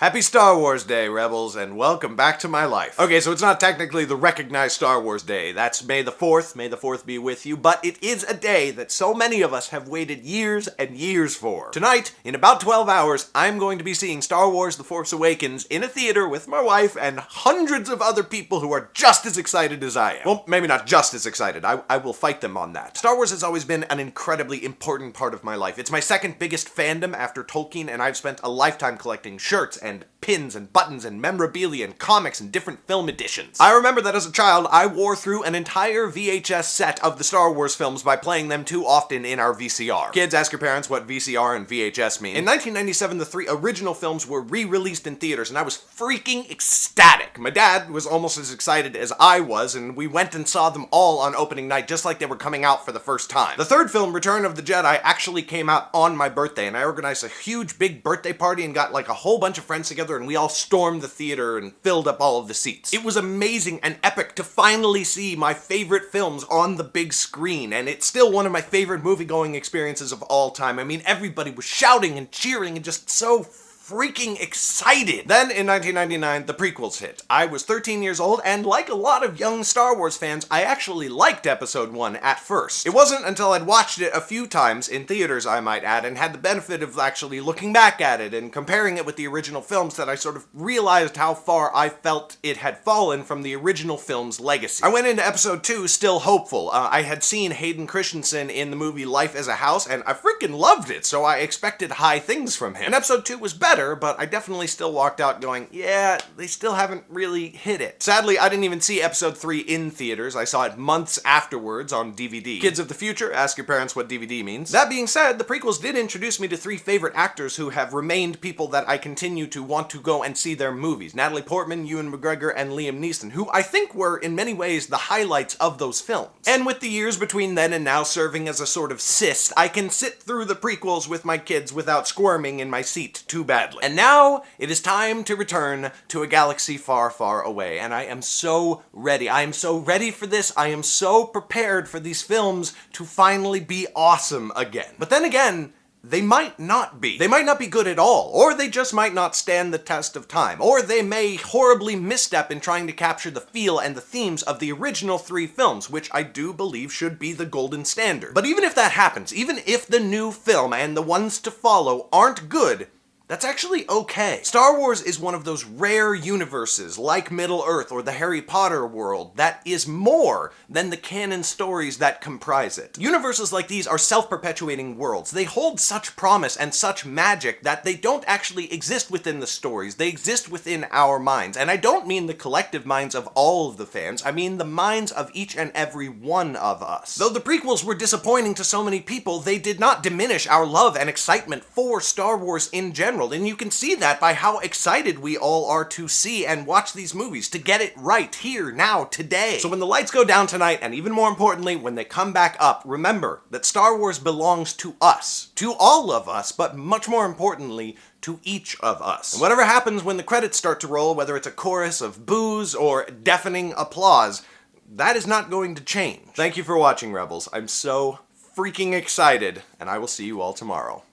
Happy Star Wars Day, Rebels, and welcome back to my life. Okay, so it's not technically the recognized Star Wars Day. That's May the 4th. May the 4th be with you. But it is a day that so many of us have waited years and years for. Tonight, in about 12 hours, I'm going to be seeing Star Wars The Force Awakens in a theater with my wife and hundreds of other people who are just as excited as I am. Well, maybe not just as excited. I will fight them on that. Star Wars has always been an incredibly important part of my life. It's my second biggest fandom after Tolkien, and I've spent a lifetime collecting shirts and pins and buttons and memorabilia and comics and different film editions. I remember that as a child, I wore through an entire VHS set of the Star Wars films by playing them too often in our VCR. Kids, ask your parents what VCR and VHS mean. In 1997, the 3 original films were re-released in theaters, and I was freaking ecstatic. My dad was almost as excited as I was, and we went and saw them all on opening night, just like they were coming out for the first time. The third film, Return of the Jedi, actually came out on my birthday, and I organized a huge big birthday party and got like a whole bunch of friends together, and we all stormed the theater and filled up all of the seats. It was amazing and epic to finally see my favorite films on the big screen, and it's still one of my favorite movie-going experiences of all time. I mean, everybody was shouting and cheering and just so freaking excited. Then, in 1999, the prequels hit. I was 13 years old, and like a lot of young Star Wars fans, I actually liked Episode 1 at first. It wasn't until I'd watched it a few times, in theaters I might add, and had the benefit of actually looking back at it and comparing it with the original films that I sort of realized how far I felt it had fallen from the original film's legacy. I went into Episode 2 still hopeful. I had seen Hayden Christensen in the movie Life as a House, and I freaking loved it, so I expected high things from him. And Episode 2 was better, but I definitely still walked out going, yeah, they still haven't really hit it. Sadly, I didn't even see Episode 3 in theaters. I saw it months afterwards on DVD. Kids of the future, ask your parents what DVD means. That being said, the prequels did introduce me to 3 favorite actors who have remained people that I continue to want to go and see their movies. Natalie Portman, Ewan McGregor, and Liam Neeson, who I think were, in many ways, the highlights of those films. And with the years between then and now serving as a sort of cyst, I can sit through the prequels with my kids without squirming in my seat too badly. And now, it is time to return to a galaxy far, far away, and I am so ready. I am so ready for this. I am so prepared for these films to finally be awesome again. But then again, they might not be. They might not be good at all, or they just might not stand the test of time, or they may horribly misstep in trying to capture the feel and the themes of the original 3 films, which I do believe should be the golden standard. But even if that happens, even if the new film and the ones to follow aren't good, that's actually okay. Star Wars is one of those rare universes, like Middle-earth or the Harry Potter world, that is more than the canon stories that comprise it. Universes like these are self-perpetuating worlds. They hold such promise and such magic that they don't actually exist within the stories. They exist within our minds. And I don't mean the collective minds of all of the fans. I mean the minds of each and every one of us. Though the prequels were disappointing to so many people, they did not diminish our love and excitement for Star Wars in general. And you can see that by how excited we all are to see and watch these movies, to get it right here, now, today. So when the lights go down tonight, and even more importantly, when they come back up, remember that Star Wars belongs to us. To all of us, but much more importantly, to each of us. And whatever happens when the credits start to roll, whether it's a chorus of boos or deafening applause, that is not going to change. Thank you for watching, Rebels. I'm so freaking excited, and I will see you all tomorrow.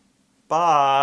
Bye!